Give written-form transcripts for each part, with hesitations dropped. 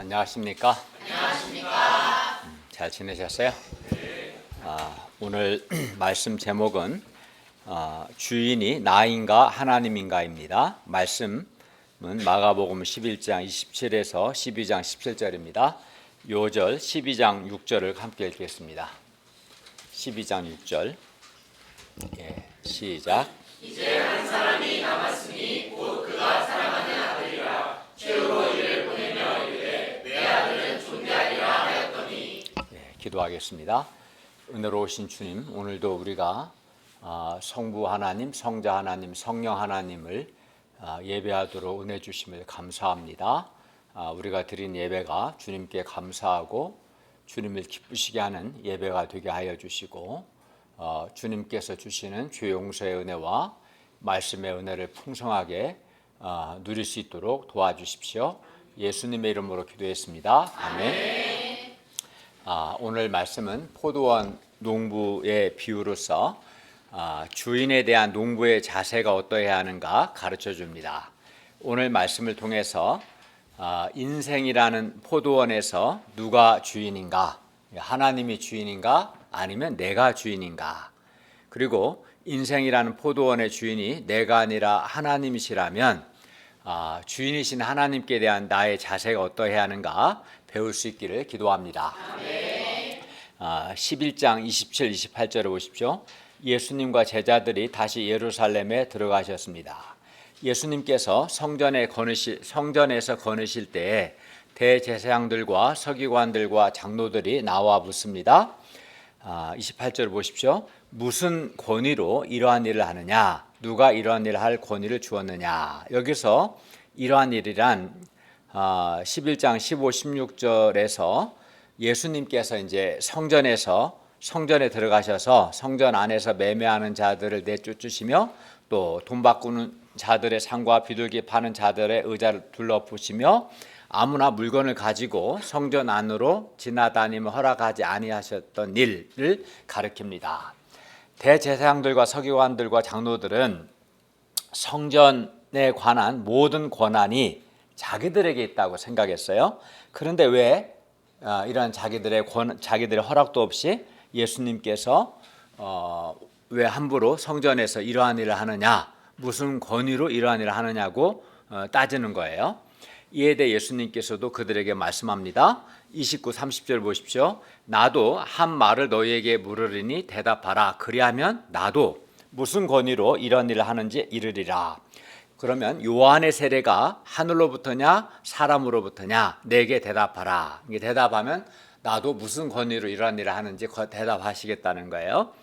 안녕하십니까? 잘 지내셨어요? 오늘 말씀 제목은 주인이 나인가 하나님인가입니다. 말씀은 마가복음 11장 27에서 12장 17절입니다. 요절 12장 6절을 함께 읽겠습니다. 12장 6절 시작. 이제 한 사람이 남았으니 곧 그가 사랑하는 아들이라 최후로 이를 보내며 이르되 내 아들은 존대하리라 하였더니. 기도하겠습니다. 은혜로우신 주님, 오늘도 우리가 성부 하나님, 성자 하나님, 성령 하나님을 예배하도록 은혜 주심을 감사합니다. 우리가 드린 예배가 주님께 감사하고 주님을 기쁘시게 하는 예배가 되게 하여 주시고 주님께서 주시는 죄 용서의 은혜와 말씀의 은혜를 풍성하게 누릴 수 있도록 도와주십시오. 예수님의 이름으로 기도했습니다. 아멘. 오늘 말씀은 포도원 농부의 비유로서 주인에 대한 농부의 자세가 어떠해야 하는가 가르쳐 줍니다. 오늘 말씀을 통해서 인생이라는 포도원에서 누가 주인인가, 하나님이 주인인가 아니면 내가 주인인가, 그리고 인생이라는 포도원의 주인이 내가 아니라 하나님이시라면 주인이신 하나님께 대한 나의 자세가 어떠해야 하는가 배울 수 있기를 기도합니다. 11장 27, 28절을 보십시오. 예수님과 제자들이 다시 예루살렘에 들어가셨습니다. 예수님께서 성전에서 거느실 때에 대제사장들과 서기관들과 장로들이 나와 묻습니다. 28절을 보십시오. 무슨 권위로 이러한 일을 하느냐? 누가 이러한 일을 할 권위를 주었느냐? 여기서 이러한 일이란 11장 15, 16절에서 예수님께서 이제 성전에 들어가셔서 성전 안에서 매매하는 자들을 내쫓으시며 또 돈 바꾸는 자들의 상과 비둘기 파는 자들의 의자를 둘러보시며 아무나 물건을 가지고 성전 안으로 지나다니며 허락하지 아니하셨던 일을 가리킵니다. 대제사장들과 서기관들과 장로들은 성전에 관한 모든 권한이 자기들에게 있다고 생각했어요. 그런데 왜 이런 자기들의 허락도 없이 예수님께서 왜 함부로 성전에서 이러한 일을 하느냐, 무슨 권위로 이러한 일을 하느냐고 따지는 거예요. 이에 대해 예수님께서도 그들에게 말씀합니다. 29, 30절 보십시오. 나도 한 말을 너희에게 물으리니 대답하라. 그리하면 나도 무슨 권위로 이런 일을 하는지 이르리라. 그러면 요한의 세례가 하늘로부터냐 사람으로부터냐 내게 대답하라. 이게 대답하면 나도 무슨 권위로 이러한 일을 하는지 대답하시겠다는 거예요.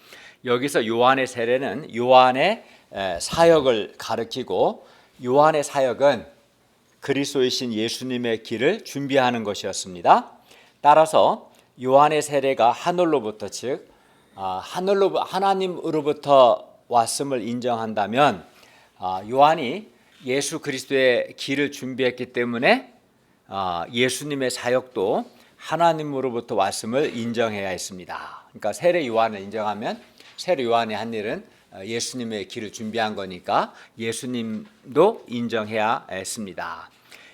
여기서 요한의 세례는 요한의 사역을 가리키고, 요한의 사역은 그리스도이신 예수님의 길을 준비하는 것이었습니다. 따라서 요한의 세례가 하늘로부터, 즉 하나님으로부터 왔음을 인정한다면 요한이 예수 그리스도의 길을 준비했기 때문에 예수님의 사역도 하나님으로부터 왔음을 인정해야 했습니다. 그러니까 세례 요한을 인정하면 세례 요한이 한 일은 예수님의 길을 준비한 거니까 예수님도 인정해야 했습니다.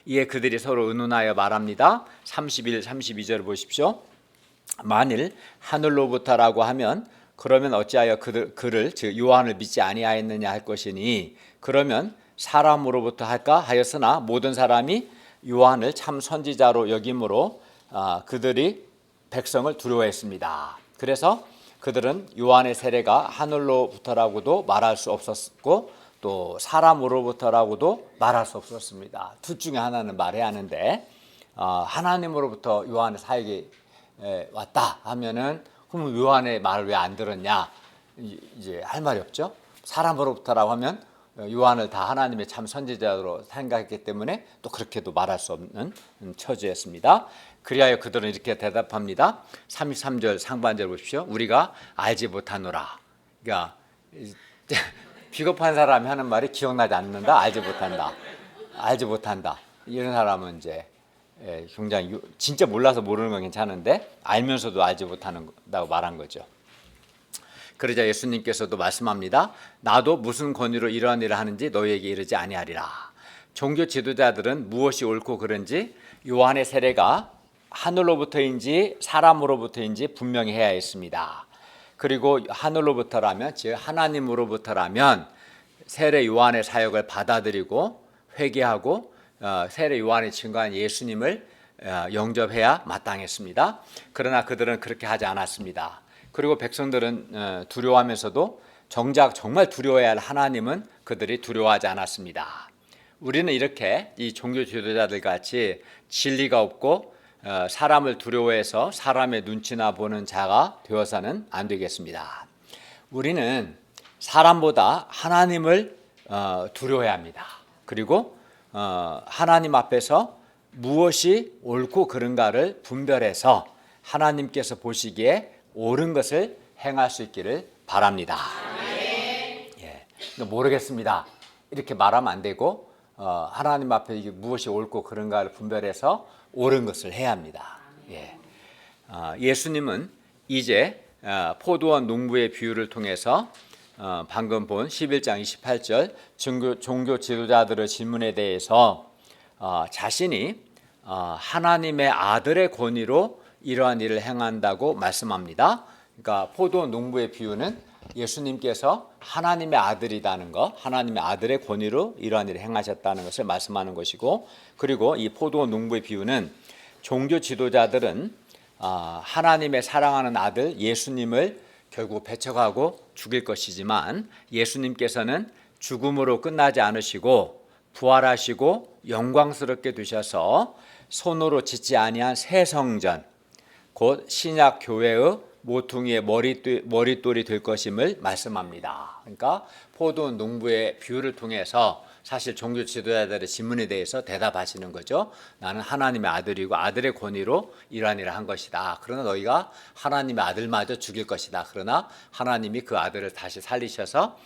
이에 그들이 서로 의논하여 말합니다. 31, 32절을 보십시오. 만일 하늘로부터라고 하면 그러면 어찌하여 그를 즉 요한을 믿지 아니하였느냐 할 것이니, 그러면 사람으로부터 할까 하였으나 모든 사람이 요한을 참 선지자로 여김으로 그들이 백성을 두려워했습니다. 그래서 그들은 요한의 세례가 하늘로부터라고도 말할 수 없었고 또 사람으로부터라고도 말할 수 없었습니다. 둘 중에 하나는 말해야 하는데 하나님으로부터 요한의 사역이 왔다 하면은 그럼 요한의 말을 왜 안 들었냐, 이제 할 말이 없죠. 사람으로부터라고 하면 요한을 다 하나님의 참 선지자로 생각했기 때문에 또 그렇게도 말할 수 없는 처지였습니다. 그리하여 그들은 이렇게 대답합니다. 33절 상반절 보십시오. 우리가 알지 못하노라. 그러니까 비겁한 사람이 하는 말이 기억나지 않는다, 알지 못한다. 이런 사람은 이제 굉장히 진짜 몰라서 모르는 건 괜찮은데 알면서도 알지 못한다고 말한 거죠. 그러자 예수님께서도 말씀합니다. 나도 무슨 권위로 이러한 일을 하는지 너희에게 이르지 아니하리라. 종교 지도자들은 무엇이 옳고 그른지 요한의 세례가 하늘로부터인지 사람으로부터인지 분명히 해야 했습니다. 그리고 하늘로부터라면 즉 하나님으로부터라면 세례 요한의 사역을 받아들이고 회개하고 세례 요한이 증거한 예수님을 영접해야 마땅했습니다. 그러나 그들은 그렇게 하지 않았습니다. 그리고 백성들은 두려워하면서도 정작 정말 두려워해야 할 하나님은 그들이 두려워하지 않았습니다. 우리는 이렇게 이 종교 지도자들 같이 진리가 없고 사람을 두려워해서 사람의 눈치나 보는 자가 되어서는 안 되겠습니다. 우리는 사람보다 하나님을 두려워해야 합니다. 그리고 하나님 앞에서 무엇이 옳고 그른가를 분별해서 하나님께서 보시기에 옳은 것을 행할 수 있기를 바랍니다. 예, 모르겠습니다. 이렇게 말하면 안 되고 하나님 앞에 이게 무엇이 옳고 그른가를 분별해서 옳은 것을 해야 합니다. 예. 예수님은 이제 포도원 농부의 비유를 통해서 방금 본 11장 28절 종교 지도자들의 질문에 대해서 자신이 하나님의 아들의 권위로 이러한 일을 행한다고 말씀합니다. 그러니까 포도원 농부의 비유는 예수님께서 하나님의 아들이라는 것, 하나님의 아들의 권위로 이러한 일을 행하셨다는 것을 말씀하는 것이고, 그리고 이 포도원 농부의 비유는 종교 지도자들은 하나님의 사랑하는 아들 예수님을 결국 배척하고 죽일 것이지만 예수님께서는 죽음으로 끝나지 않으시고 부활하시고 영광스럽게 되셔서 손으로 짓지 아니한 새 성전, 곧 신약 교회의 모퉁이의 머릿돌이 될 것임을 말씀합니다. 그러니까 포도원 농부의 비유를 통해서 사실 종교 지도자들의 질문에 대해서 대답하시는 거죠. 나는 하나님의 아들이고 아들의 권위로 이러한 일을 한 것이다. 그러나 너희가 하나님의 아들마저 죽일 것이다. 그러나 하나님이 그 아들을 다시 살리셔서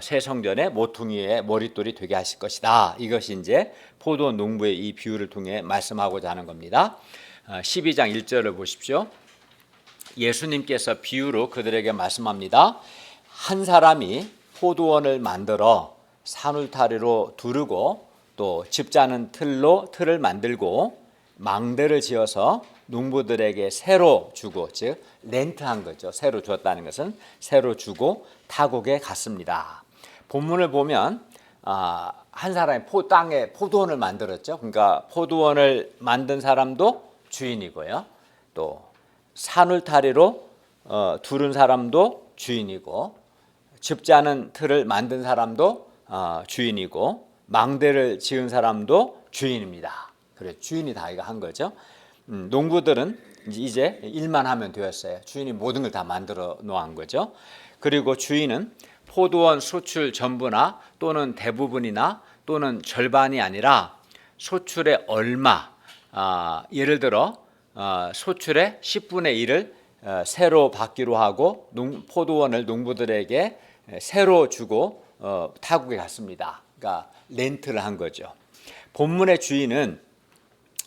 새 성전의 모퉁이의 머릿돌이 되게 하실 것이다. 이것이 이제 포도원 농부의 이 비유를 통해 말씀하고자 하는 겁니다. 12장 1절을 보십시오. 예수님께서 비유로 그들에게 말씀합니다. 한 사람이 포도원을 만들어 산울타리로 두르고 또 집자는 틀을 만들고 망대를 지어서 농부들에게 새로 주고, 즉 렌트한 거죠. 새로 주었다는 것은 새로 주고 타국에 갔습니다. 본문을 보면 한 사람이 땅에 포도원을 만들었죠. 그러니까 포도원을 만든 사람도 주인이고요. 또 산울타리로 두른 사람도 주인이고, 집자는 틀을 만든 사람도 주인이고, 망대를 지은 사람도 주인입니다. 그래, 주인이 다 이거 한 거죠. 농부들은 이제 일만 하면 되었어요. 주인이 모든 걸 다 만들어 놓은 거죠. 그리고 주인은 포도원 소출 전부나 또는 대부분이나 또는 절반이 아니라 소출의 얼마, 예를 들어 소출의 10분의 1을 새로 받기로 하고 포도원을 농부들에게 새로 주고 타국에 갔습니다. 그러니까 렌트를 한 거죠. 본문의 주인은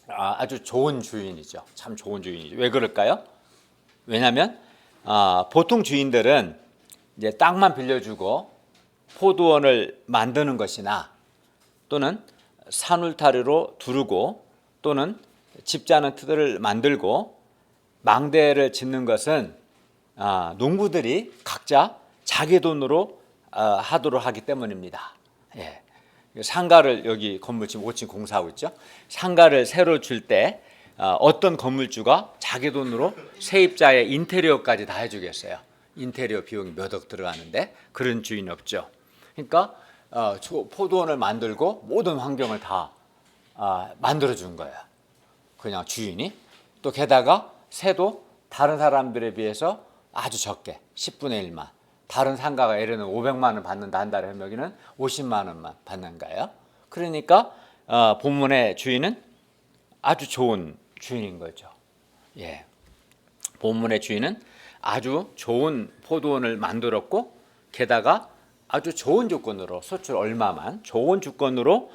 아주 좋은 주인이죠. 참 좋은 주인이죠. 왜 그럴까요? 왜냐하면 보통 주인들은 이제 땅만 빌려주고 포도원을 만드는 것이나 또는 산울타리로 두르고 또는 집자는 틀을 만들고 망대를 짓는 것은 농부들이 각자 자기 돈으로 하도록 하기 때문입니다. 예. 상가를 여기 건물 지금 5층 공사하고 있죠. 상가를 새로 줄 때 어떤 건물주가 자기 돈으로 세입자의 인테리어까지 다 해주겠어요. 인테리어 비용이 몇 억 들어가는데 그런 주인 없죠. 그러니까 포도원을 만들고 모든 환경을 다 만들어 준 거예요. 그냥 주인이. 또 게다가 세도 다른 사람들에 비해서 아주 적게 10분의 1만. 다른 상가가 예를 들면 500만 원 받는다 한 달에 하면 여기는 50만 원만 받는 거예요. 그러니까 본문의 주인은 아주 좋은 주인인 거죠. 예. 본문의 주인은 아주 좋은 포도원을 만들었고 게다가 아주 좋은 조건으로 소출 얼마만 좋은 조건으로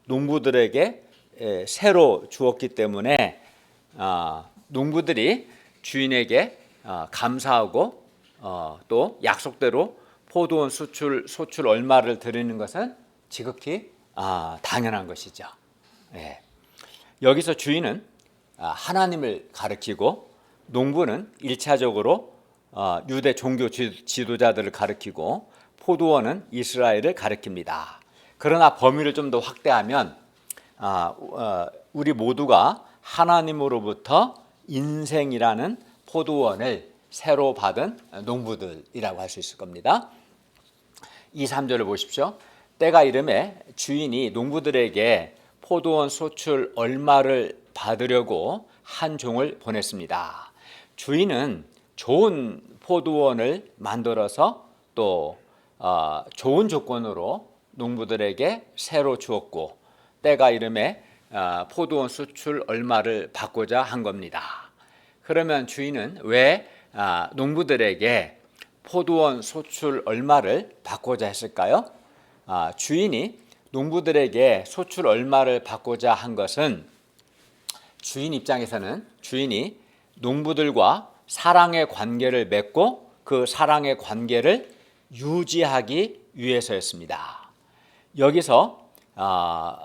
농부들에게 새로 주었기 때문에 농부들이 주인에게 감사하고 또 약속대로 포도원 소출 얼마를 드리는 것은 지극히 당연한 것이죠. 예. 여기서 주인은 하나님을 가리키고 농부는 1차적으로 유대 종교 지도자들을 가리키고 포도원은 이스라엘을 가리킵니다. 그러나 범위를 좀 더 확대하면 우리 모두가 하나님으로부터 인생이라는 포도원을 새로 받은 농부들이라고 할 수 있을 겁니다. 2, 3절을 보십시오. 때가 이름에 주인이 농부들에게 포도원 소출 얼마를 받으려고 한 종을 보냈습니다. 주인은 좋은 포도원을 만들어서 또 좋은 조건으로 농부들에게 새로 주었고 때가 이름에 포도원 수출 얼마를 받고자 한 겁니다. 그러면 주인은 왜 농부들에게 포도원 소출 얼마를 받고자 했을까요? 주인이 농부들에게 소출 얼마를 받고자 한 것은 주인 입장에서는 주인이 농부들과 사랑의 관계를 맺고 그 사랑의 관계를 유지하기 위해서였습니다. 여기서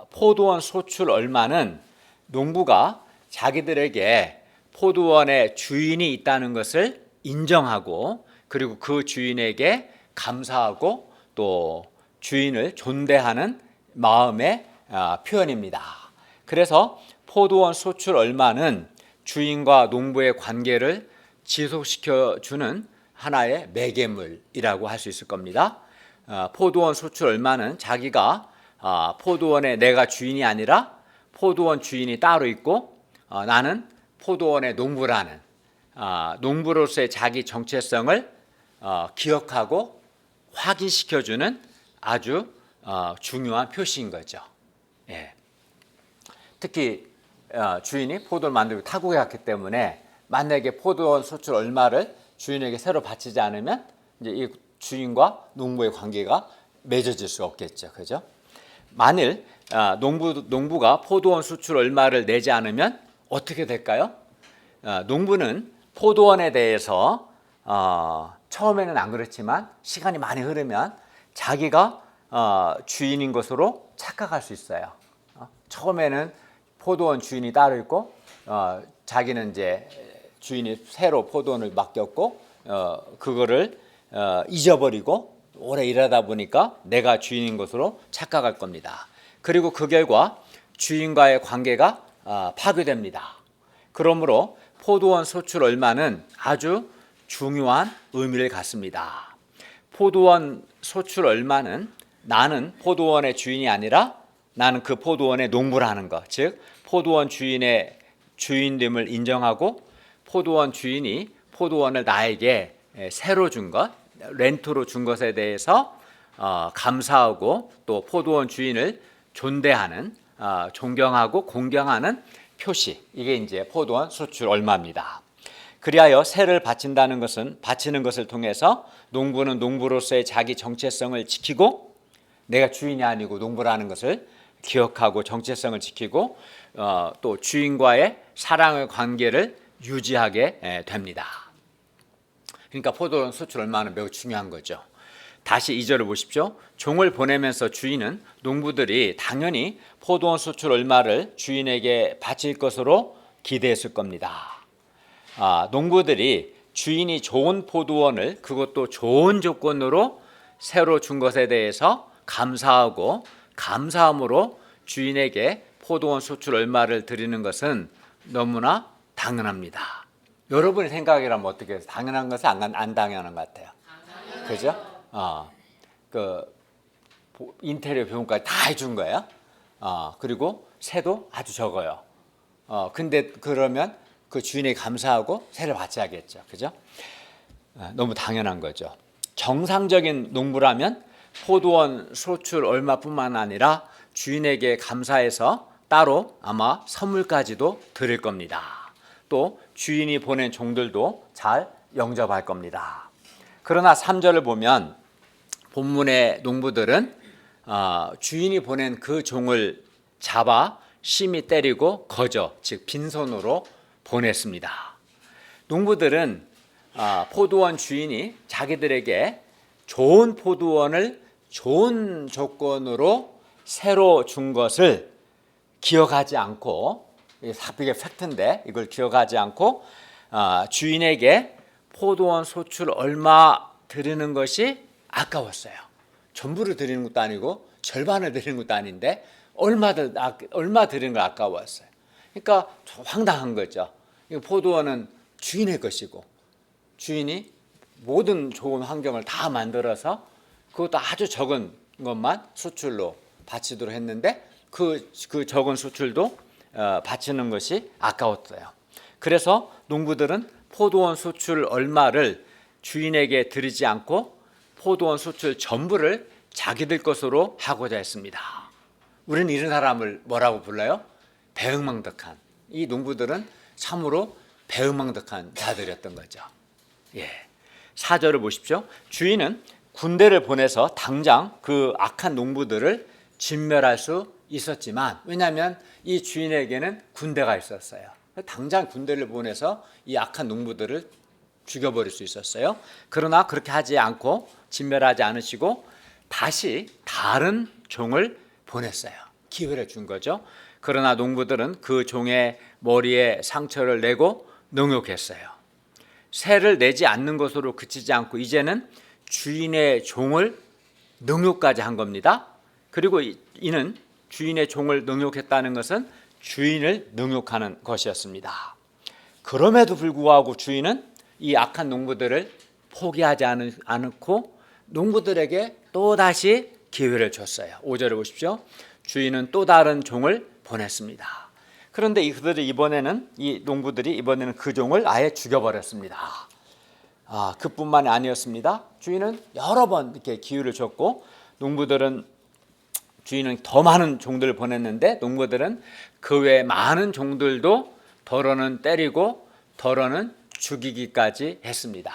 포도원 소출 얼마는 농부가 자기들에게 포도원의 주인이 있다는 것을 인정하고 그리고 그 주인에게 감사하고 또 주인을 존대하는 마음의 표현입니다. 그래서 포도원 소출 얼마는 주인과 농부의 관계를 지속시켜주는 하나의 매개물이라고 할 수 있을 겁니다. 포도원 소출 얼마는 자기가 포도원의 내가 주인이 아니라 포도원 주인이 따로 있고 나는 포도원의 농부라는 농부로서의 자기 정체성을 기억하고 확인시켜주는 아주 중요한 표시인 거죠. 예. 특히 주인이 포도를 만들고 타국에 갔기 때문에 만약에 포도원 소출 얼마를 주인에게 새로 바치지 않으면 이제 이 주인과 농부의 관계가 맺어질 수 없겠죠. 그죠? 만일 농부가 포도원 수출 얼마를 내지 않으면 어떻게 될까요? 농부는 포도원에 대해서 처음에는 안 그렇지만 시간이 많이 흐르면 자기가 주인인 것으로 착각할 수 있어요. 처음에는 포도원 주인이 따로 있고 자기는 이제 주인이 새로 포도원을 맡겼고 그거를 잊어버리고 오래 일하다 보니까 내가 주인인 것으로 착각할 겁니다. 그리고 그 결과 주인과의 관계가 파괴됩니다. 그러므로 포도원 소출 얼마는 아주 중요한 의미를 갖습니다. 포도원 소출 얼마는 나는 포도원의 주인이 아니라 나는 그 포도원의 농부라는 것, 즉 포도원 주인의 주인됨을 인정하고 포도원 주인이 포도원을 나에게 새로 준 것, 렌트로 준 것에 대해서 감사하고 또 포도원 주인을 존대하는 존경하고 공경하는 표시, 이게 이제 포도원 수출 얼마입니다. 그리하여 세를 바친다는 것은 바치는 것을 통해서 농부는 농부로서의 자기 정체성을 지키고 내가 주인이 아니고 농부라는 것을 기억하고 정체성을 지키고 또 주인과의 사랑의 관계를 유지하게 됩니다. 그러니까 포도원 수출 얼마는 매우 중요한 거죠. 다시 2절을 보십시오. 종을 보내면서 주인은 농부들이 당연히 포도원 수출 얼마를 주인에게 바칠 것으로 기대했을 겁니다. 농부들이 주인이 좋은 포도원을 그것도 좋은 조건으로 새로 준 것에 대해서 감사하고 감사함으로 주인에게 포도원 수출 얼마를 드리는 것은 너무나 당연합니다. 여러분의 생각이라면 어떻게 해요? 당연한 것은 안 당연한 것 같아요. 그죠? 그 인테리어 비용까지 다 해준 거예요. 그리고 세도 아주 적어요. 근데 그러면 그 주인이 감사하고 세를 바쳐야겠죠. 그죠? 너무 당연한 거죠. 정상적인 농부라면 포도원 소출 얼마뿐만 아니라 주인에게 감사해서 따로 아마 선물까지도 드릴 겁니다. 또 주인이 보낸 종들도 잘 영접할 겁니다. 그러나 3절을 보면 본문의 농부들은 주인이 보낸 그 종을 잡아 심히 때리고 거저, 즉 빈손으로 보냈습니다. 농부들은 포도원 주인이 자기들에게 좋은 포도원을 좋은 조건으로 새로 준 것을 기억하지 않고, 이게 팩트인데 이걸 기억하지 않고 주인에게 포도원 소출 얼마 드리는 것이 아까웠어요. 전부를 드리는 것도 아니고 절반을 드리는 것도 아닌데 얼마 드리는 걸 아까웠어요. 그러니까 황당한 거죠. 포도원은 주인의 것이고 주인이 모든 좋은 환경을 다 만들어서 그것도 아주 적은 것만 수출로 바치도록 했는데 그 적은 수출도 바치는 것이 아까웠어요. 그래서 농부들은 포도원 수출 얼마를 주인에게 드리지 않고 포도원 수출 전부를 자기들 것으로 하고자 했습니다. 우리는 이런 사람을 뭐라고 불러요? 배은망덕한. 이 농부들은 참으로 배은망덕한 자들이었던 거죠. 4절을 보십시오. 주인은 군대를 보내서 당장 그 악한 농부들을 진멸할 수 있었지만, 왜냐하면 이 주인에게는 군대가 있었어요. 당장 군대를 보내서 이 악한 농부들을 죽여버릴 수 있었어요. 그러나 그렇게 하지 않고 진멸하지 않으시고 다시 다른 종을 보냈어요. 기회를 준 거죠. 그러나 농부들은 그 종의 머리에 상처를 내고 능욕했어요. 세를 내지 않는 것으로 그치지 않고 이제는 주인의 종을 능욕까지 한 겁니다. 그리고 이는 주인의 종을 능욕했다는 것은 주인을 능욕하는 것이었습니다. 그럼에도 불구하고 주인은 이 악한 농부들을 포기하지 않고 농부들에게 또다시 기회를 줬어요. 5절을 보십시오. 주인은 또 다른 종을 보냈습니다. 그런데 이번에는 이 농부들이 이번에는 그 종을 아예 죽여버렸습니다. 그뿐만이 아니었습니다. 주인은 여러 번 이렇게 기회를 줬고 주인은 더 많은 종들을 보냈는데 농부들은 그 외 많은 종들도 더러는 때리고 더러는 죽이기까지 했습니다.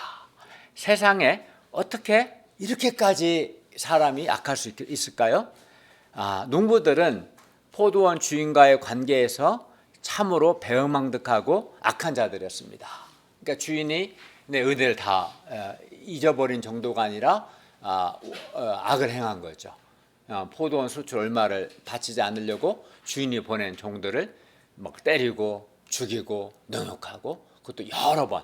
세상에 어떻게 이렇게까지 사람이 악할 수 있을까요? 농부들은 포도원 주인과의 관계에서 참으로 배은망덕하고 악한 자들이었습니다. 그러니까 주인이 내 은혜를 다 잊어버린 정도가 아니라 악을 행한 거죠. 포도원 수출 얼마를 바치지 않으려고 주인이 보낸 종들을 막 때리고 죽이고 능욕하고, 그것도 여러 번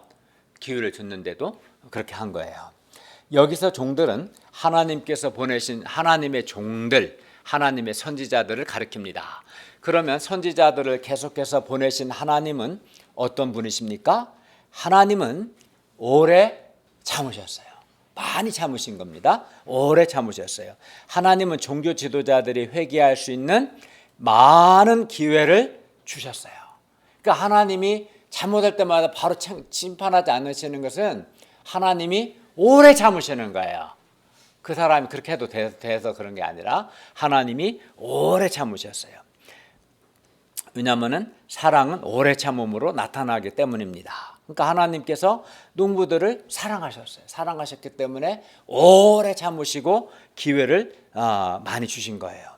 기회를 줬는데도 그렇게 한 거예요. 여기서 종들은 하나님께서 보내신 하나님의 종들, 하나님의 선지자들을 가리킵니다. 그러면 선지자들을 계속해서 보내신 하나님은 어떤 분이십니까? 하나님은 오래 참으셨어요. 많이 참으신 겁니다. 오래 참으셨어요. 하나님은 종교 지도자들이 회개할 수 있는 많은 기회를 주셨어요. 그러니까 하나님이 잘못할 때마다 바로 심판하지 않으시는 것은 하나님이 오래 참으시는 거예요. 그 사람이 그렇게 해도 돼서 그런 게 아니라 하나님이 오래 참으셨어요. 왜냐하면 사랑은 오래 참음으로 나타나기 때문입니다. 그러니까 하나님께서 농부들을 사랑하셨어요. 사랑하셨기 때문에 오래 참으시고 기회를 많이 주신 거예요.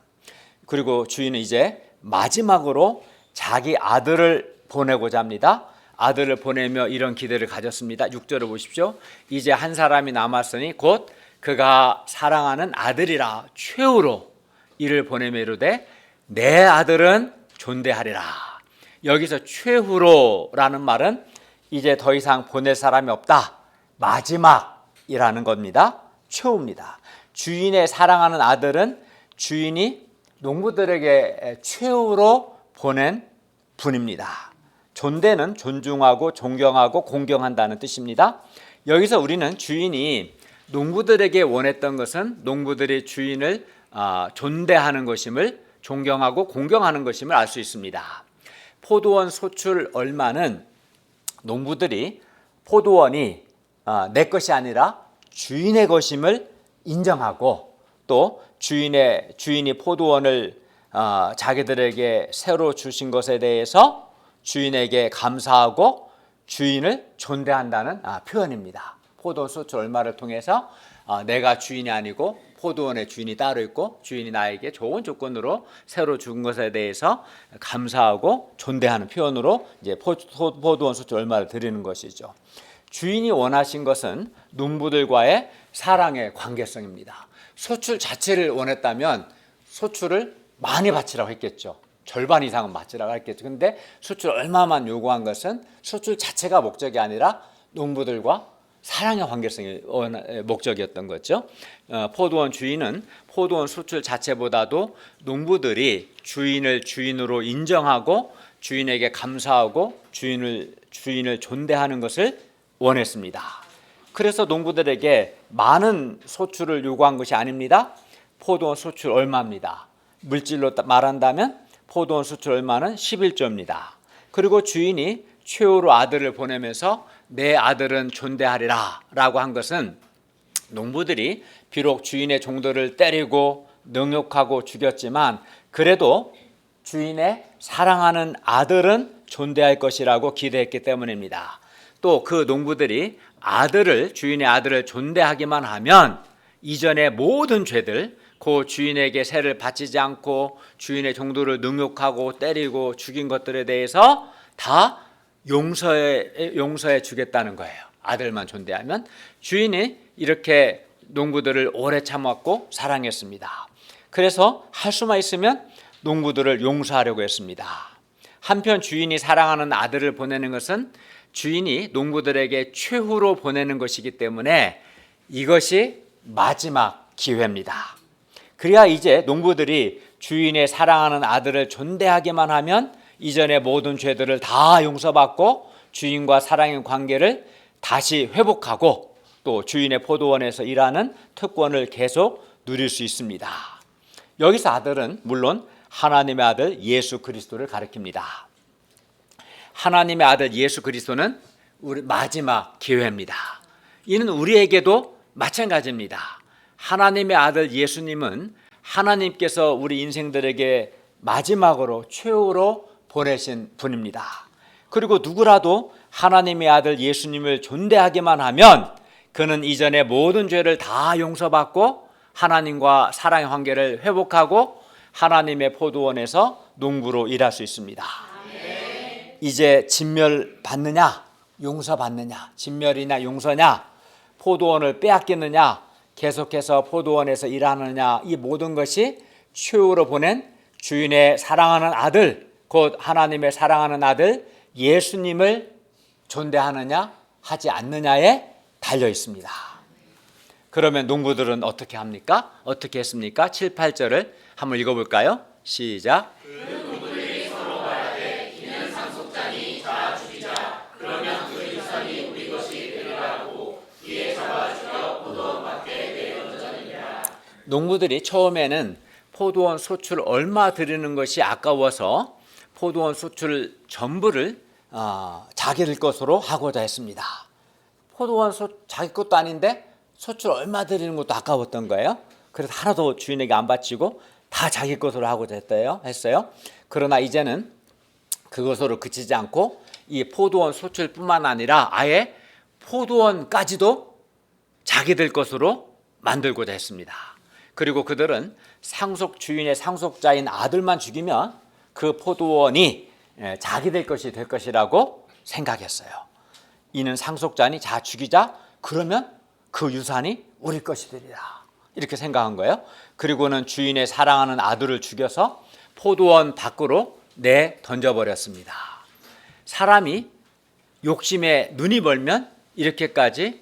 그리고 주인은 이제 마지막으로 자기 아들을 보내고자 합니다. 아들을 보내며 이런 기대를 가졌습니다. 6절을 보십시오. 이제 한 사람이 남았으니 곧 그가 사랑하는 아들이라 최후로 이를 보내며 이르되 내 아들은 존대하리라. 여기서 최후로라는 말은 이제 더 이상 보낼 사람이 없다, 마지막이라는 겁니다. 최후입니다. 주인의 사랑하는 아들은 주인이 농부들에게 최후로 보낸 분입니다. 존대는 존중하고 존경하고 공경한다는 뜻입니다. 여기서 우리는 주인이 농부들에게 원했던 것은 농부들이 주인을 존대하는 것임을, 존경하고 공경하는 것임을 알 수 있습니다. 포도원 소출 얼마는 농부들이 포도원이 내 것이 아니라 주인의 것임을 인정하고, 또 주인이 포도원을 자기들에게 새로 주신 것에 대해서 주인에게 감사하고 주인을 존대한다는 표현입니다. 포도원 소출 얼마를 통해서 내가 주인이 아니고 포도원의 주인이 따로 있고 주인이 나에게 좋은 조건으로 새로 준 것에 대해서 감사하고 존대하는 표현으로 이제 포도원 소출 얼마를 드리는 것이죠. 주인이 원하신 것은 농부들과의 사랑의 관계성입니다. 소출 자체를 원했다면 소출을 많이 바치라고 했겠죠. 절반 이상은 바치라고 했겠죠. 근데 수출 얼마만 요구한 것은 수출 자체가 목적이 아니라 농부들과 사랑의 관계성이 목적이었던 거죠. 포도원 주인은 포도원 수출 자체보다도 농부들이 주인을 주인으로 인정하고 주인에게 감사하고 주인을 존대하는 것을 원했습니다. 그래서 농부들에게 많은 소출을 요구한 것이 아닙니다. 포도원 수출 얼마입니다. 물질로 말한다면 포도원 수출 얼마는 11조입니다. 그리고 주인이 최후로 아들을 보내면서 내 아들은 존대하리라 라고 한 것은 농부들이 비록 주인의 종들을 때리고 능욕하고 죽였지만 그래도 주인의 사랑하는 아들은 존대할 것이라고 기대했기 때문입니다. 또 그 농부들이 주인의 아들을 존대하기만 하면 이전의 모든 죄들, 그 주인에게 세를 바치지 않고 주인의 종들을 능욕하고 때리고 죽인 것들에 대해서 다 용서해 주겠다는 거예요. 아들만 존대하면. 주인이 이렇게 농부들을 오래 참았고 사랑했습니다. 그래서 할 수만 있으면 농부들을 용서하려고 했습니다. 한편 주인이 사랑하는 아들을 보내는 것은 주인이 농부들에게 최후로 보내는 것이기 때문에 이것이 마지막 기회입니다. 그래야 이제 농부들이 주인의 사랑하는 아들을 존대하기만 하면 이전의 모든 죄들을 다 용서받고 주인과 사랑의 관계를 다시 회복하고 또 주인의 포도원에서 일하는 특권을 계속 누릴 수 있습니다. 여기서 아들은 물론 하나님의 아들 예수 그리스도를 가리킵니다. 하나님의 아들 예수 그리스도는 우리 마지막 기회입니다. 이는 우리에게도 마찬가지입니다. 하나님의 아들 예수님은 하나님께서 우리 인생들에게 마지막으로 최후로 보내신 분입니다. 그리고 누구라도 하나님의 아들 예수님을 존대하기만 하면 그는 이전의 모든 죄를 다 용서받고 하나님과 사랑의 관계를 회복하고 하나님의 포도원에서 농부로 일할 수 있습니다. 아멘. 이제 진멸 받느냐 용서받느냐, 진멸이냐 용서냐, 포도원을 빼앗기느냐 계속해서 포도원에서 일하느냐, 이 모든 것이 최후로 보낸 주인의 사랑하는 아들, 곧 하나님의 사랑하는 아들 예수님을 존대하느냐 하지 않느냐에 달려 있습니다. 그러면 농부들은 어떻게 합니까? 어떻게 했습니까? 7, 8절을 한번 읽어볼까요? 시작. 그 농부들이 서로 말하되 이는 상속자니 자 죽이자. 그러면 그 유산이 우리 것이 되리라고 이에 잡아 죽여 포도원 밖에 내던졌느니라. 농부들이 처음에는 포도원 소출 얼마 드리는 것이 아까워서 포도원 소출 전부를 자기들 것으로 하고자 했습니다. 포도원 자기 것도 아닌데 소출 얼마 드리는 것도 아까웠던 거예요. 그래서 하나도 주인에게 안 바치고 다 자기 것으로 하고자 했어요. 그러나 이제는 그것으로 그치지 않고 이 포도원 소출뿐만 아니라 아예 포도원까지도 자기들 것으로 만들고자 했습니다. 그리고 그들은 주인의 상속자인 아들만 죽이면 그 포도원이 자기들 것이 될 것이라고 생각했어요. 이는 상속자니 자 죽이자. 그러면 그 유산이 우리 것이 되리라. 이렇게 생각한 거예요. 그리고는 주인의 사랑하는 아들을 죽여서 포도원 밖으로 던져버렸습니다. 사람이 욕심에 눈이 멀면 이렇게까지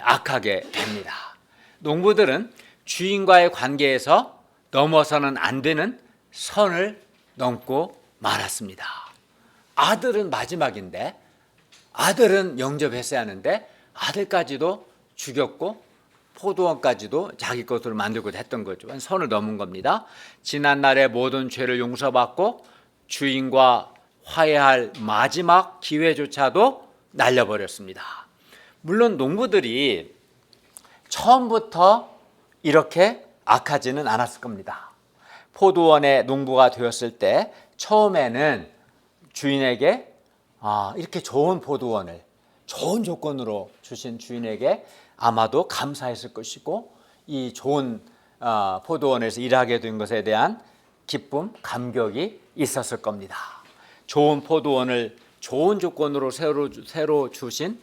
악하게 됩니다. 농부들은 주인과의 관계에서 넘어서는 안 되는 선을 넘고 말았습니다. 아들은 마지막인데, 아들은 영접했어야 하는데 아들까지도 죽였고 포도원까지도 자기 것으로 만들고자 했던 거죠. 선을 넘은 겁니다. 지난날의 모든 죄를 용서받고 주인과 화해할 마지막 기회조차도 날려버렸습니다. 물론 농부들이 처음부터 이렇게 악하지는 않았을 겁니다. 포도원의 농부가 되었을 때 처음에는 주인에게 이렇게 좋은 포도원을 좋은 조건으로 주신 주인에게 아마도 감사했을 것이고 이 좋은 포도원에서 일하게 된 것에 대한 기쁨, 감격이 있었을 겁니다. 좋은 포도원을 좋은 조건으로 새로 주신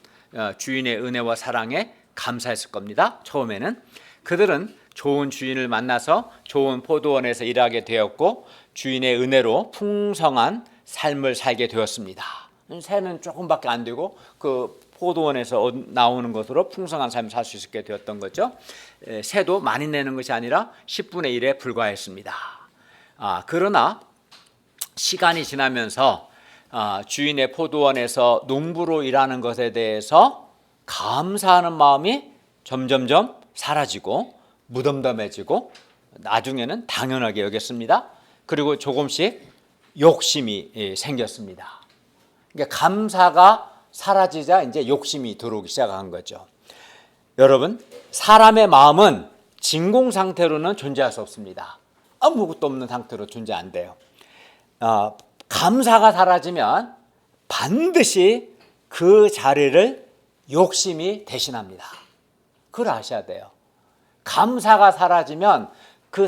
주인의 은혜와 사랑에 감사했을 겁니다. 처음에는 그들은 좋은 주인을 만나서 좋은 포도원에서 일하게 되었고 주인의 은혜로 풍성한 삶을 살게 되었습니다. 새는 조금밖에 안 되고 그 포도원에서 나오는 것으로 풍성한 삶을 살 수 있게 되었던 거죠. 새도 많이 내는 것이 아니라 10분의 1에 불과했습니다. 그러나 시간이 지나면서 주인의 포도원에서 농부로 일하는 것에 대해서 감사하는 마음이 점점점 사라지고 무덤덤해지고 나중에는 당연하게 여겼습니다. 그리고 조금씩 욕심이 생겼습니다. 그러니까 감사가 사라지자 이제 욕심이 들어오기 시작한 거죠. 여러분, 사람의 마음은 진공 상태로는 존재할 수 없습니다. 아무것도 없는 상태로 존재 안 돼요. 감사가 사라지면 반드시 그 자리를 욕심이 대신합니다. 그걸 아셔야 돼요. 감사가 사라지면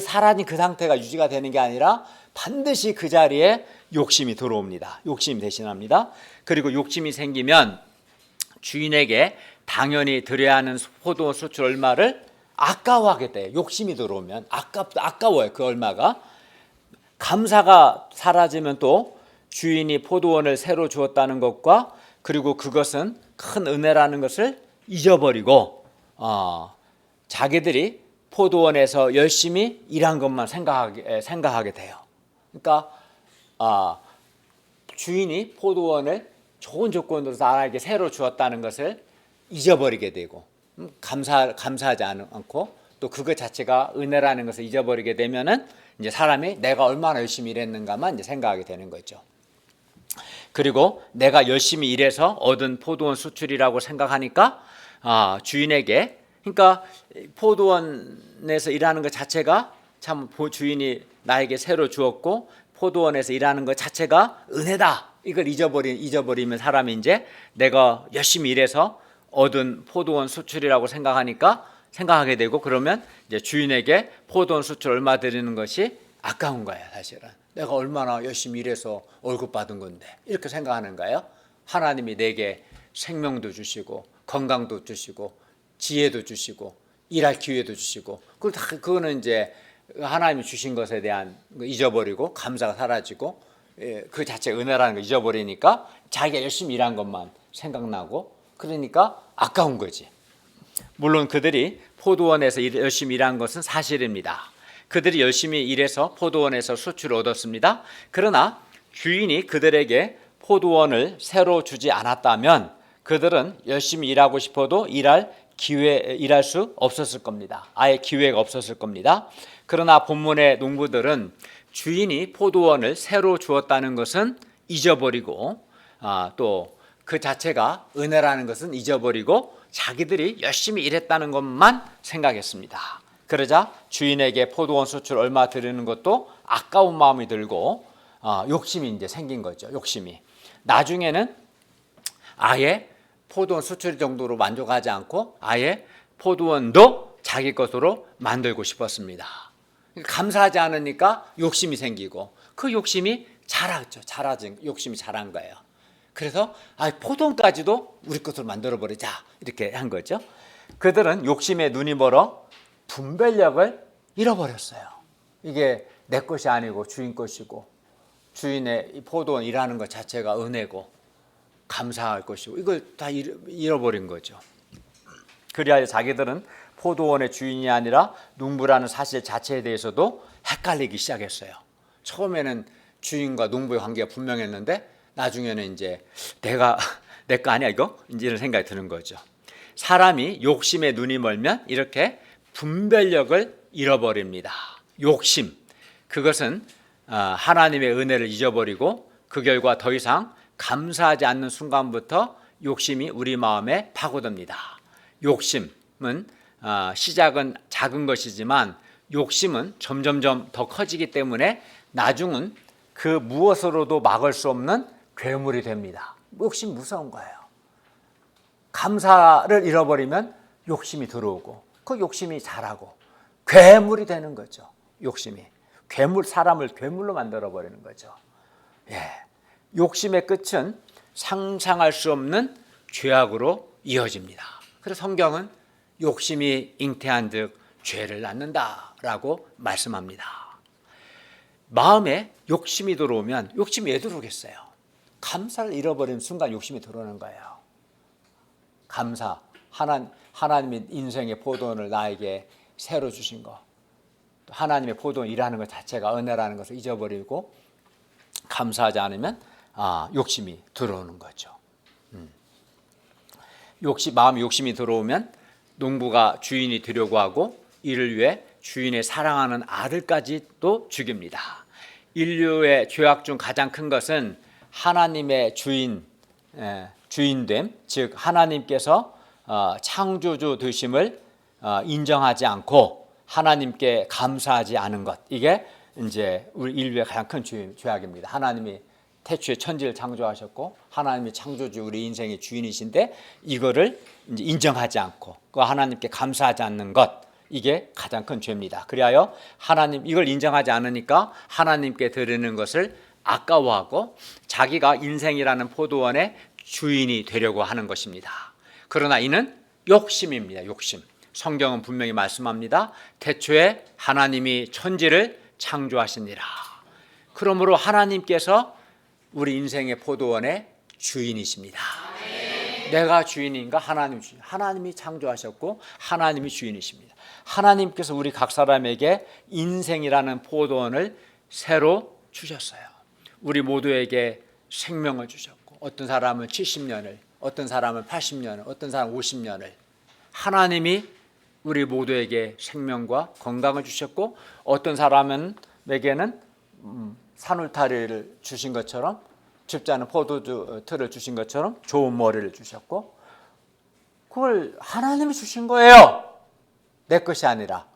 사라진 그 상태가 유지가 되는 게 아니라 반드시 그 자리에 욕심이 들어옵니다. 욕심이 대신합니다. 그리고 욕심이 생기면 주인에게 당연히 드려야 하는 포도 수출 얼마를 아까워하게 돼요. 욕심이 들어오면 아까워요. 그 얼마가. 감사가 사라지면 또 주인이 포도원을 새로 주었다는 것과 그리고 그것은 큰 은혜라는 것을 잊어버리고 자기들이 포도원에서 열심히 일한 것만 생각하게 돼요. 그러니까 주인이 포도원을 좋은 조건으로 나에게 새로 주었다는 것을 잊어버리게 되고 감사하지 않고 또 그것 자체가 은혜라는 것을 잊어버리게 되면은 이제 사람이 내가 얼마나 열심히 일했는가만 이제 생각하게 되는 거죠. 그리고 내가 열심히 일해서 얻은 포도원 수출이라고 생각하니까 주인에게, 그러니까 포도원에서 일하는 것 자체가 참 주인이 나에게 새로 주었고 포도원에서 일하는 것 자체가 은혜다. 이걸 잊어버리면 사람이 이제 내가 열심히 일해서 얻은 포도원 수출이라고 생각하게 되고 그러면 이제 주인에게 포도원 수출 얼마 드리는 것이 아까운 거예요. 사실은 내가 얼마나 열심히 일해서 월급 받은 건데 이렇게 생각하는 거예요. 하나님이 내게 생명도 주시고 건강도 주시고 지혜도 주시고 일할 기회도 주시고 그거는 이제 하나님이 주신 것에 대한 잊어버리고 감사가 사라지고 그 자체 은혜라는 걸 잊어버리니까 자기가 열심히 일한 것만 생각나고 그러니까 아까운 거지. 물론 그들이 포도원에서 열심히 일한 것은 사실입니다. 그들이 열심히 일해서 포도원에서 수출을 얻었습니다. 그러나 주인이 그들에게 포도원을 새로 주지 않았다면 그들은 열심히 일하고 싶어도 일할 수 없었을 겁니다. 아예 기회가 없었을 겁니다. 그러나 본문의 농부들은 주인이 포도원을 새로 주었다는 것은 잊어버리고 또 그 자체가 은혜라는 것은 잊어버리고 자기들이 열심히 일했다는 것만 생각했습니다. 그러자 주인에게 포도원 수출 얼마 드리는 것도 아까운 마음이 들고 욕심이 이제 생긴 거죠. 욕심이. 나중에는 아예 포도원 수출 정도로 만족하지 않고 아예 포도원도 자기 것으로 만들고 싶었습니다. 감사하지 않으니까 욕심이 생기고 그 욕심이 욕심이 자란 거예요. 그래서 포도원까지도 우리 것으로 만들어버리자 이렇게 한 거죠. 그들은 욕심에 눈이 멀어 분별력을 잃어버렸어요. 이게 내 것이 아니고 주인 것이고 주인의 포도원 일하는 것 자체가 은혜고 감사할 것이고 이걸 다 잃어버린 거죠. 그리하여 자기들은 포도원의 주인이 아니라 농부라는 사실 자체에 대해서도 헷갈리기 시작했어요. 처음에는 주인과 농부의 관계가 분명했는데 나중에는 이제 내 거 아니야 이거? 이제 이런 생각이 드는 거죠. 사람이 욕심에 눈이 멀면 이렇게 분별력을 잃어버립니다. 욕심, 그것은 하나님의 은혜를 잊어버리고 그 결과 더 이상 감사하지 않는 순간부터 욕심이 우리 마음에 파고듭니다. 욕심은 시작은 작은 것이지만 욕심은 점점점 더 커지기 때문에 나중은 그 무엇으로도 막을 수 없는 괴물이 됩니다. 욕심 무서운 거예요. 감사를 잃어버리면 욕심이 들어오고 그 욕심이 자라고 괴물이 되는 거죠. 욕심이 사람을 괴물로 만들어버리는 거죠. 욕심의 끝은 상상할 수 없는 죄악으로 이어집니다. 그래서 성경은 욕심이 잉태한 즉 죄를 낳는다라고 말씀합니다. 마음에 욕심이 들어오면 욕심이 왜 들어오겠어요? 감사를 잃어버리는 순간 욕심이 들어오는 거예요. 감사, 하나님이 인생의 포도원을 나에게 새로 주신 거, 하나님의 포도원이라는 것 자체가 은혜라는 것을 잊어버리고 감사하지 않으면 욕심이 들어오는 거죠. 마음에 욕심이 들어오면 농부가 주인이 되려고 하고 이를 위해 주인의 사랑하는 아들까지 또 죽입니다. 인류의 죄악 중 가장 큰 것은 하나님의 주인됨, 즉 하나님께서 창조주 되심을 인정하지 않고 하나님께 감사하지 않은 것, 이게 이제 우리 인류의 가장 큰 죄악입니다. 하나님이 태초에 천지를 창조하셨고 하나님이 창조주, 우리 인생의 주인이신데 이거를 이제 인정하지 않고 그 하나님께 감사하지 않는 것, 이게 가장 큰 죄입니다. 그리하여 하나님 이걸 인정하지 않으니까 하나님께 드리는 것을 아까워하고 자기가 인생이라는 포도원의 주인이 되려고 하는 것입니다. 그러나 이는 욕심입니다. 욕심. 성경은 분명히 말씀합니다. 태초에 하나님이 천지를 창조하시니라. 그러므로 하나님께서 우리 인생의 포도원의 주인이십니다. 내가 주인인가? 하나님 주인. 하나님이 창조하셨고 하나님이 주인이십니다. 하나님께서 우리 각 사람에게 인생이라는 포도원을 새로 주셨어요. 우리 모두에게 생명을 주셨고 어떤 사람은 70년을, 어떤 사람은 80년을, 어떤 사람은 50년을 하나님이 우리 모두에게 생명과 건강을 주셨고 어떤 사람에게는 산울타리를 주신 것처럼 좁지 않은 포도 틀을 주신 것처럼 좋은 머리를 주셨고 그걸 하나님이 주신 거예요. 내 것이 아니라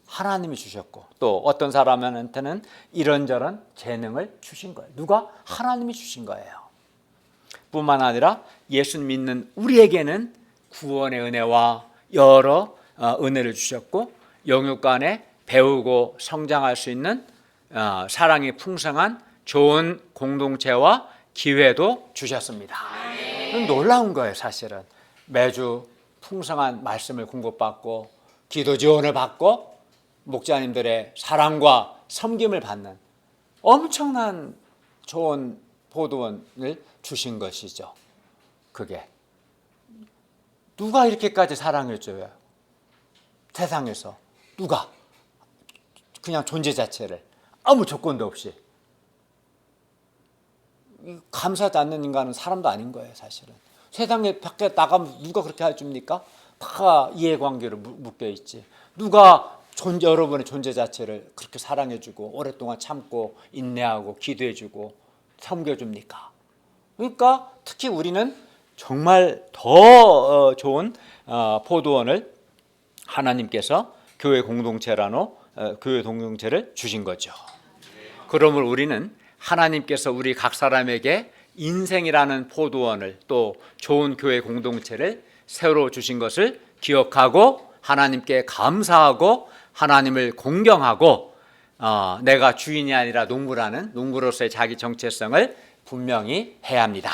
하나님이 주셨고 또 어떤 사람한테는 이런저런 재능을 주신 거예요. 누가? 하나님이 주신 거예요. 뿐만 아니라 예수 믿는 우리에게는 구원의 은혜와 여러 은혜를 주셨고 영육 간에 배우고 성장할 수 있는 사랑이 풍성한 좋은 공동체와 기회도 주셨습니다. 놀라운 거예요. 사실은 매주 풍성한 말씀을 공급받고 기도 지원을 받고 목자님들의 사랑과 섬김을 받는 엄청난 좋은 포도원을 주신 것이죠. 그게 누가 이렇게까지 사랑해줘요? 세상에서 누가? 그냥 존재 자체를 아무 조건도 없이 감사하지 않는 인간은 사람도 아닌 거예요. 사실은 세상에 밖에 나가면 누가 그렇게 해줍니까? 다 이해관계로 묶여 있지. 누가 여러분의 존재 자체를 그렇게 사랑해주고 오랫동안 참고 인내하고 기도해주고 섬겨줍니까? 그러니까 특히 우리는 정말 더 좋은 포도원을 하나님께서 교회 공동체를 주신 거죠. 그러므로 우리는 하나님께서 우리 각 사람에게 인생이라는 포도원을 또 좋은 교회 공동체를 새로 주신 것을 기억하고 하나님께 감사하고 하나님을 공경하고 내가 주인이 아니라 농부로서의 자기 정체성을 분명히 해야 합니다.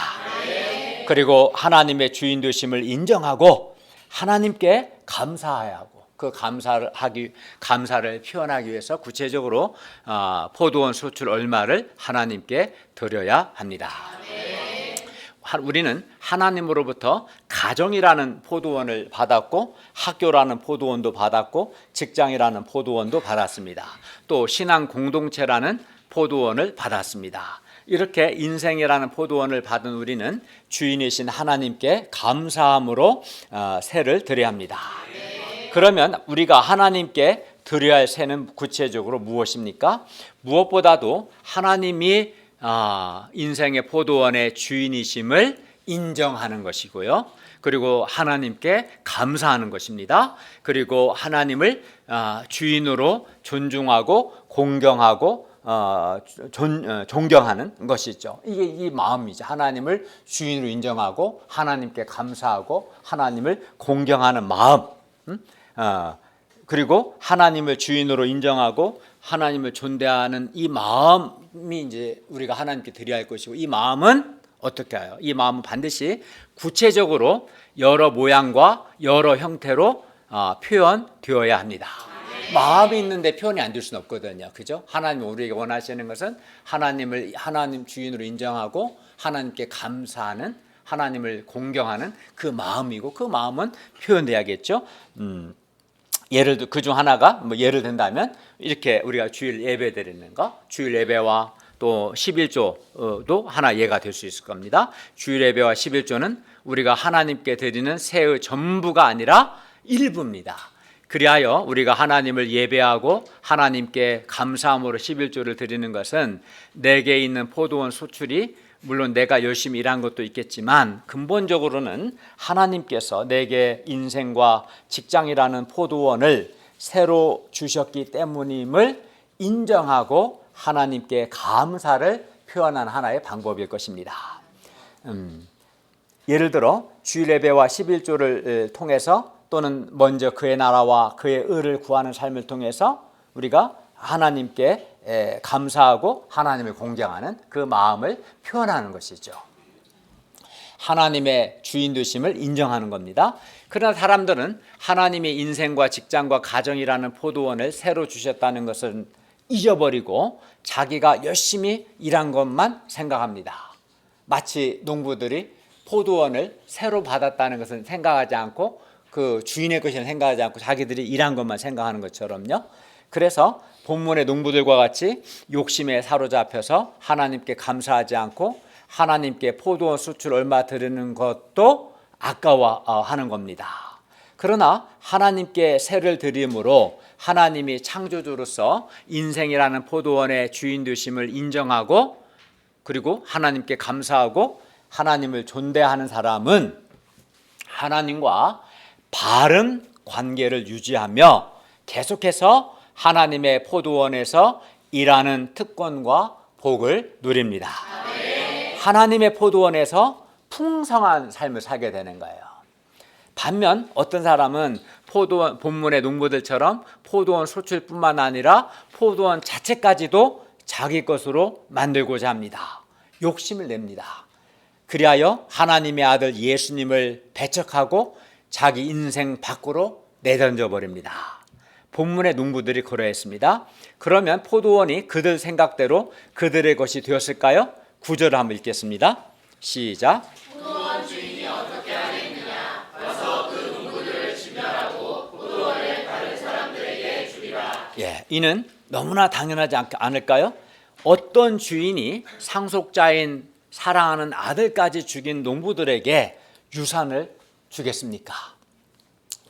그리고 하나님의 주인 되심을 인정하고 하나님께 감사해야 하고 그 감사를 표현하기 위해서 구체적으로 포도원 소출 얼마를 하나님께 드려야 합니다. 우리는 하나님으로부터 가정이라는 포도원을 받았고 학교라는 포도원도 받았고 직장이라는 포도원도 받았습니다. 또 신앙 공동체라는 포도원을 받았습니다. 이렇게 인생이라는 포도원을 받은 우리는 주인이신 하나님께 감사함으로 세를 드려야 합니다. 그러면 우리가 하나님께 드려야 할 세는 구체적으로 무엇입니까? 무엇보다도 하나님이 인생의 포도원의 주인이심을 인정하는 것이고요. 그리고 하나님께 감사하는 것입니다. 그리고 하나님을 주인으로 존중하고 공경하고 존경하는 것이죠. 이게 이 마음이죠. 하나님을 주인으로 인정하고 하나님께 감사하고 하나님을 공경하는 마음. 그리고 하나님을 주인으로 인정하고 하나님을 존대하는 이 마음이 이제 우리가 하나님께 드려야 할 것이고 이 마음은 어떻게 해요? 이 마음은 반드시 구체적으로 여러 모양과 여러 형태로 표현되어야 합니다. 마음이 있는데 표현이 안 될 수는 없거든요. 그죠? 하나님 우리에게 원하시는 것은 하나님 주인으로 인정하고 하나님께 감사하는, 하나님을 공경하는 그 마음이고, 그 마음은 표현돼야겠죠. 예를 들어 그중 하나가 예를 든다면 이렇게 우리가 주일 예배 드리는 거, 주일 예배와 또 11조도 하나 예가 될 수 있을 겁니다. 주일 예배와 11조는 우리가 하나님께 드리는 세의 전부가 아니라 일부입니다. 그리하여 우리가 하나님을 예배하고 하나님께 감사함으로 11조를 드리는 것은 내게 있는 포도원 소출이 물론 내가 열심히 일한 것도 있겠지만 근본적으로는 하나님께서 내게 인생과 직장이라는 포도원을 새로 주셨기 때문임을 인정하고 하나님께 감사를 표현한 하나의 방법일 것입니다. 예를 들어 주일 예배와 11조를 통해서 또는 먼저 그의 나라와 그의 의를 구하는 삶을 통해서 우리가 하나님께 감사하고 하나님을 공경하는 그 마음을 표현하는 것이죠. 하나님의 주인 되심을 인정하는 겁니다. 그러나 사람들은 하나님의 인생과 직장과 가정이라는 포도원을 새로 주셨다는 것을 잊어버리고 자기가 열심히 일한 것만 생각합니다. 마치 농부들이 포도원을 새로 받았다는 것을 생각하지 않고 그 주인의 것을 생각하지 않고 자기들이 일한 것만 생각하는 것처럼요. 그래서 본문의 농부들과 같이 욕심에 사로잡혀서 하나님께 감사하지 않고 하나님께 포도원 수출 얼마 드리는 것도 아까워하는 겁니다. 그러나 하나님께 세를 드림으로 하나님이 창조주로서 인생이라는 포도원의 주인 되심을 인정하고 그리고 하나님께 감사하고 하나님을 존대하는 사람은 하나님과 바른 관계를 유지하며 계속해서 하나님의 포도원에서 일하는 특권과 복을 누립니다. 하나님의 포도원에서 풍성한 삶을 살게 되는 거예요. 반면 어떤 사람은 포도원, 본문의 농부들처럼 포도원 소출뿐만 아니라 포도원 자체까지도 자기 것으로 만들고자 합니다. 욕심을 냅니다. 그리하여 하나님의 아들 예수님을 배척하고 자기 인생 밖으로 내던져 버립니다. 본문의 농부들이 그러했습니다. 그러면 포도원이 그들 생각대로 그들의 것이 되었을까요? 9절을 한번 읽겠습니다. 시작. 포도원 주인이 어떻게 하겠느냐? 가서 그 농부들을 진멸하고 포도원을 다른 사람들에게 주리라. 이는 너무나 당연하지 않을까요? 어떤 주인이 상속자인 사랑하는 아들까지 죽인 농부들에게 유산을 주겠습니까?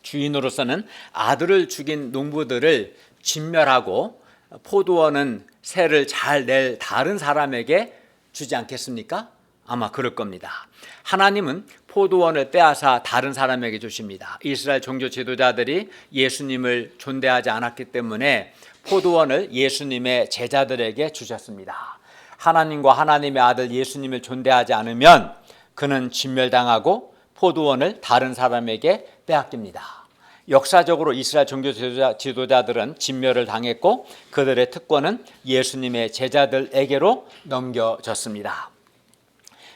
주인으로서는 아들을 죽인 농부들을 진멸하고 포도원은 새를 잘 낼 다른 사람에게 주지 않겠습니까? 아마 그럴 겁니다. 하나님은 포도원을 빼앗아 다른 사람에게 주십니다. 이스라엘 종교 지도자들이 예수님을 존대하지 않았기 때문에 포도원을 예수님의 제자들에게 주셨습니다. 하나님과 하나님의 아들 예수님을 존대하지 않으면 그는 진멸당하고 포도원을 다른 사람에게 빼앗깁니다. 역사적으로 이스라엘 종교 지도자들은 진멸을 당했고 그들의 특권은 예수님의 제자들에게로 넘겨졌습니다.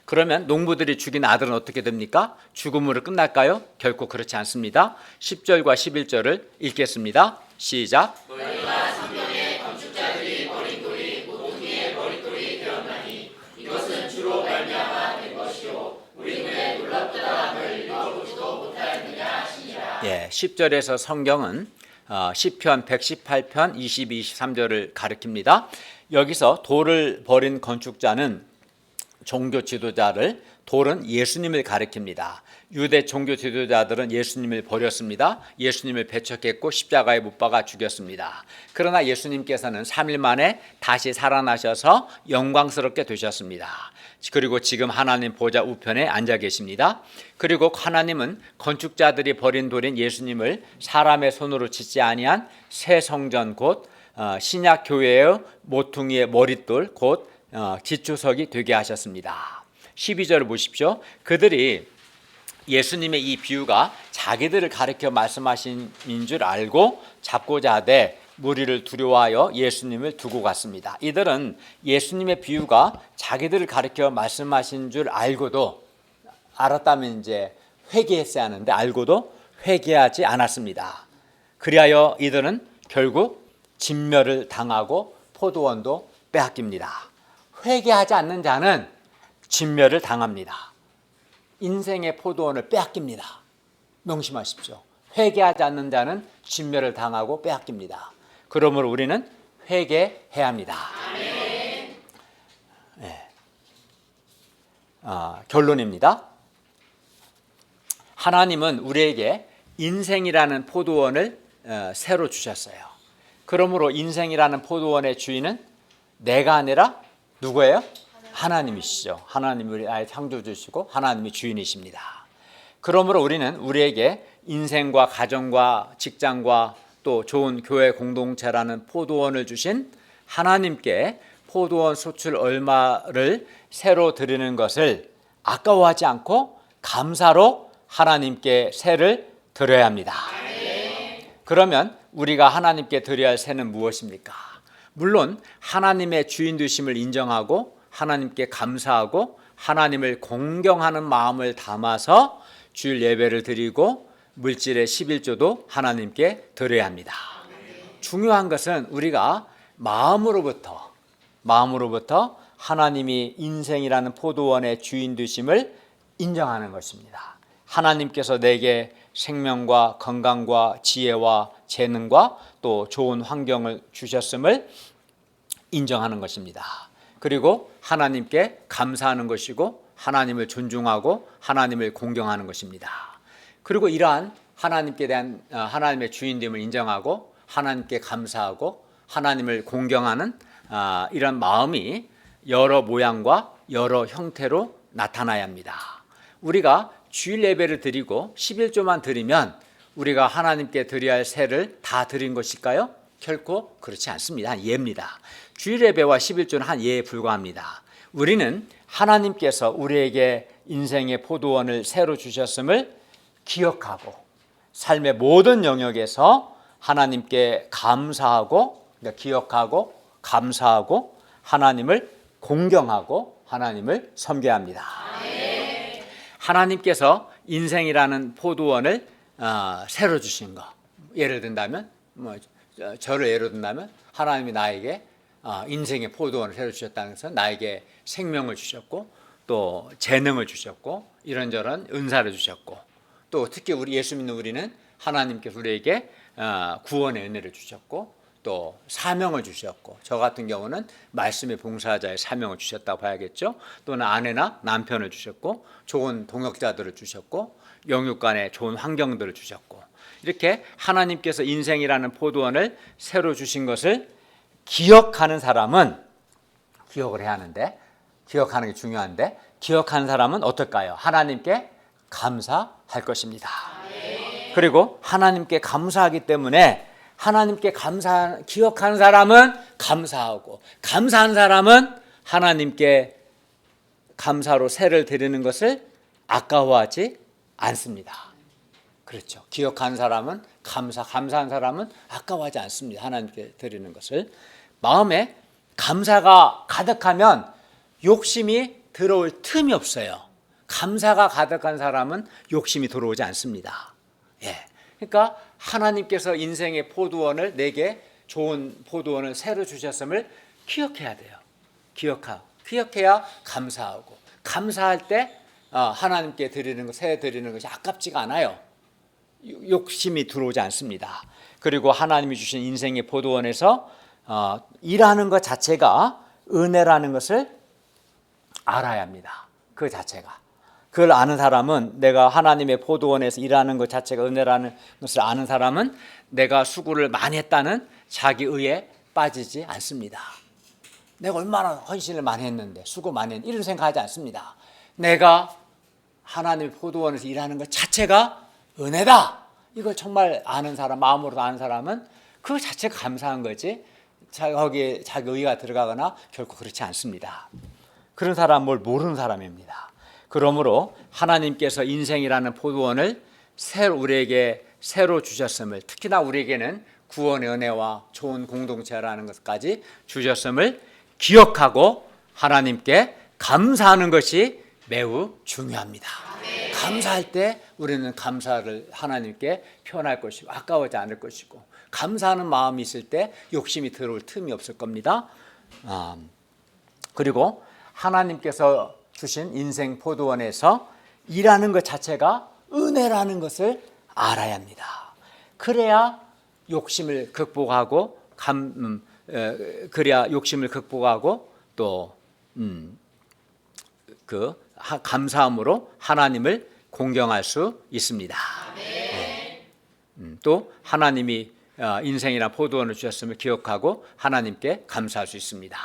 그러면 농부들이 죽인 아들은 어떻게 됩니까? 죽음으로 끝날까요? 결코 그렇지 않습니다. 10절과 11절을 읽겠습니다. 시작. 너희가 성경에 건축자들이 버린 돌이 모퉁이의 머릿돌이 되었나니 이것은 주로 말미암아 된 것이요 우리 눈에 놀랍도다함을 읽어보지도 못하였느냐 하시니라. 10절에서 성경은 시편 118편 22, 23절을 가리킵니다. 여기서 돌을 버린 건축자는 종교 지도자를, 돌은 예수님을 가리킵니다. 유대 종교 지도자들은 예수님을 버렸습니다. 예수님을 배척했고 십자가에 못 박아 죽였습니다. 그러나 예수님께서는 3일 만에 다시 살아나셔서 영광스럽게 되셨습니다. 그리고 지금 하나님 보좌 우편에 앉아 계십니다. 그리고 하나님은 건축자들이 버린 돌인 예수님을 사람의 손으로 짓지 아니한 새 성전 곧 신약 교회의 모퉁이의 머릿돌 곧 기초석이 되게 하셨습니다. 12절을 보십시오. 그들이 예수님의 이 비유가 자기들을 가리켜 말씀하신 줄 알고 잡고자 하되 무리를 두려워하여 예수님을 두고 갔습니다. 이들은 예수님의 비유가 자기들을 가리켜 말씀하신 줄 알고도, 알았다면 이제 회개했어야 하는데 알고도 회개하지 않았습니다. 그리하여 이들은 결국 진멸을 당하고 포도원도 빼앗깁니다. 회개하지 않는 자는 진멸을 당합니다. 인생의 포도원을 빼앗깁니다. 명심하십시오. 회개하지 않는 자는 진멸을 당하고 빼앗깁니다. 그러므로 우리는 회개해야 합니다. 네. 결론입니다. 하나님은 우리에게 인생이라는 포도원을 새로 주셨어요. 그러므로 인생이라는 포도원의 주인은 내가 아니라 누구예요? 하나님이시죠. 하나님이 우리 아예 창조주시고 하나님이 주인이십니다. 그러므로 우리는 우리에게 인생과 가정과 직장과 또 좋은 교회 공동체라는 포도원을 주신 하나님께 포도원 수출 얼마를 새로 드리는 것을 아까워하지 않고 감사로 하나님께 새를 드려야 합니다. 그러면 우리가 하나님께 드려야 할 새는 무엇입니까? 물론 하나님의 주인 되심을 인정하고 하나님께 감사하고 하나님을 공경하는 마음을 담아서 주일 예배를 드리고 물질의 11조도 하나님께 드려야 합니다. 중요한 것은 우리가 마음으로부터 하나님이 인생이라는 포도원의 주인 되심을 인정하는 것입니다. 하나님께서 내게 생명과 건강과 지혜와 재능과 또 좋은 환경을 주셨음을 인정하는 것입니다. 그리고 하나님께 감사하는 것이고 하나님을 존중하고 하나님을 공경하는 것입니다. 그리고 이러한 하나님께 대한 하나님의 주인됨을 인정하고 하나님께 감사하고 하나님을 공경하는 이런 마음이 여러 모양과 여러 형태로 나타나야 합니다. 우리가 주일 예배를 드리고 11조만 드리면 우리가 하나님께 드려야 할 새를 다 드린 것일까요? 결코 그렇지 않습니다. 한 예입니다. 주일 예배와 11조는 한 예에 불과합니다. 우리는 하나님께서 우리에게 인생의 포도원을 새로 주셨음을 기억하고 삶의 모든 영역에서 하나님께 감사하고, 그러니까 기억하고 감사하고 하나님을 공경하고 하나님을 섬겨야 합니다. 하나님께서 인생이라는 포도원을 새로 주신 거, 예를 든다면 저를 예로 든다면 하나님이 나에게 인생의 포도원을 새로 주셨다는 것은 나에게 생명을 주셨고 또 재능을 주셨고 이런저런 은사를 주셨고 또 특히 우리 예수 믿는 우리는 하나님께서 우리에게 구원의 은혜를 주셨고 또 사명을 주셨고 저 같은 경우는 말씀의 봉사자의 사명을 주셨다고 봐야겠죠. 또는 아내나 남편을 주셨고 좋은 동역자들을 주셨고 영육 간에 좋은 환경들을 주셨고 이렇게 하나님께서 인생이라는 포도원을 새로 주신 것을 기억하는 사람은 기억을 해야 하는데 기억하는 게 중요한데 기억하는 사람은 어떨까요? 하나님께 감사할 것입니다. 그리고 하나님께 감사하기 때문에 하나님께 기억하는 사람은 감사하고 감사한 사람은 하나님께 감사로 새를 드리는 것을 아까워하지 않습니다. 그렇죠. 기억하는 사람은 감사한 사람은 아까워하지 않습니다. 하나님께 드리는 것을. 마음에 감사가 가득하면 욕심이 들어올 틈이 없어요. 감사가 가득한 사람은 욕심이 들어오지 않습니다. 그러니까 하나님께서 인생의 포도원을 내게 좋은 포도원을 새로 주셨음을 기억해야 돼요. 기억해야 감사하고 감사할 때 하나님께 드리는 것, 새 드리는 것이 아깝지가 않아요. 욕심이 들어오지 않습니다. 그리고 하나님이 주신 인생의 포도원에서 일하는 것 자체가 은혜라는 것을 알아야 합니다. 그 자체가. 그걸 아는 사람은 내가 하나님의 포도원에서 일하는 것 자체가 은혜라는 것을 아는 사람은 내가 수고를 많이 했다는 자기의에 빠지지 않습니다. 내가 얼마나 헌신을 많이 했는데 수고 많이 했는데 이런 생각하지 않습니다. 내가 하나님의 포도원에서 일하는 것 자체가 은혜다. 이걸 정말 아는 사람, 마음으로 아는 사람은 그 자체가 감사한 거지 거기에 자기 의가 들어가거나 결코 그렇지 않습니다. 그런 사람은 뭘 모르는 사람입니다. 그러므로 하나님께서 인생이라는 포도원을 우리에게 새로 주셨음을 특히나 우리에게는 구원의 은혜와 좋은 공동체라는 것까지 주셨음을 기억하고 하나님께 감사하는 것이 매우 중요합니다. 감사할 때 우리는 감사를 하나님께 표현할 것이고 아까워하지 않을 것이고 감사하는 마음이 있을 때 욕심이 들어올 틈이 없을 겁니다. 그리고 하나님께서 주신 인생 포도원에서 일하는 것 자체가 은혜라는 것을 알아야 합니다. 그래야 욕심을 극복하고 또 감사함으로 하나님을 공경할 수 있습니다. 또 하나님이 인생이나 포도원을 주셨음을 기억하고 하나님께 감사할 수 있습니다.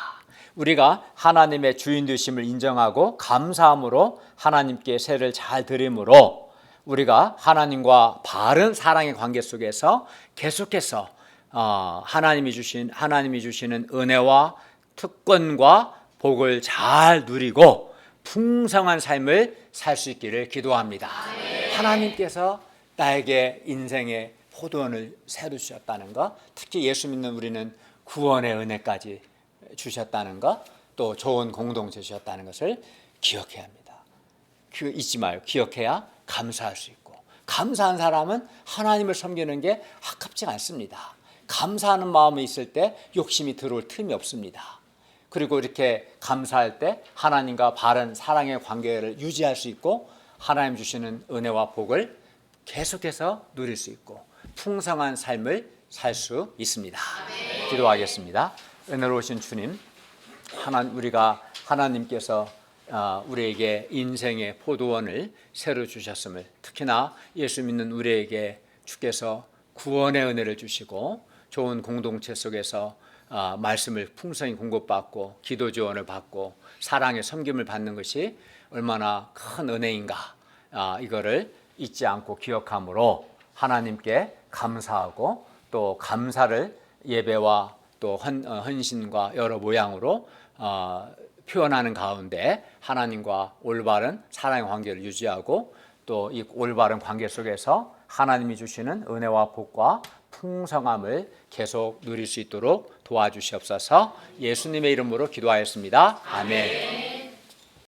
우리가 하나님의 주인 되심을 인정하고 감사함으로 하나님께 세를 잘 드림으로 우리가 하나님과 바른 사랑의 관계 속에서 계속해서 하나님이 주시는 은혜와 특권과 복을 잘 누리고 풍성한 삶을 살 수 있기를 기도합니다. 하나님께서 나에게 인생의 포도원을 새로 주셨다는 것, 특히 예수 믿는 우리는 구원의 은혜까지 주셨다는 것, 또 좋은 공동체 주셨다는 것을 기억해야 합니다. 잊지 말고 기억해야 감사할 수 있고, 감사한 사람은 하나님을 섬기는 게 아깝지 않습니다. 감사하는 마음이 있을 때 욕심이 들어올 틈이 없습니다. 그리고 이렇게 감사할 때 하나님과 바른 사랑의 관계를 유지할 수 있고 하나님 주시는 은혜와 복을 계속해서 누릴 수 있고 풍성한 삶을 살 수 있습니다. 기도하겠습니다. 은혜로우신 주님, 우리가 하나님께서 우리에게 인생의 포도원을 새로 주셨음을, 특히나 예수 믿는 우리에게 주께서 구원의 은혜를 주시고 좋은 공동체 속에서 말씀을 풍성히 공급받고 기도 지원을 받고 사랑의 섬김을 받는 것이 얼마나 큰 은혜인가, 이거를 잊지 않고 기억함으로 하나님께 감사하고 또 감사를 예배와 또 헌신과 여러 모양으로 표현하는 가운데 하나님과 올바른 사랑의 관계를 유지하고 또 이 올바른 관계 속에서 하나님이 주시는 은혜와 복과 풍성함을 계속 누릴 수 있도록 도와주시옵소서. 예수님의 이름으로 기도하였습니다. 아멘.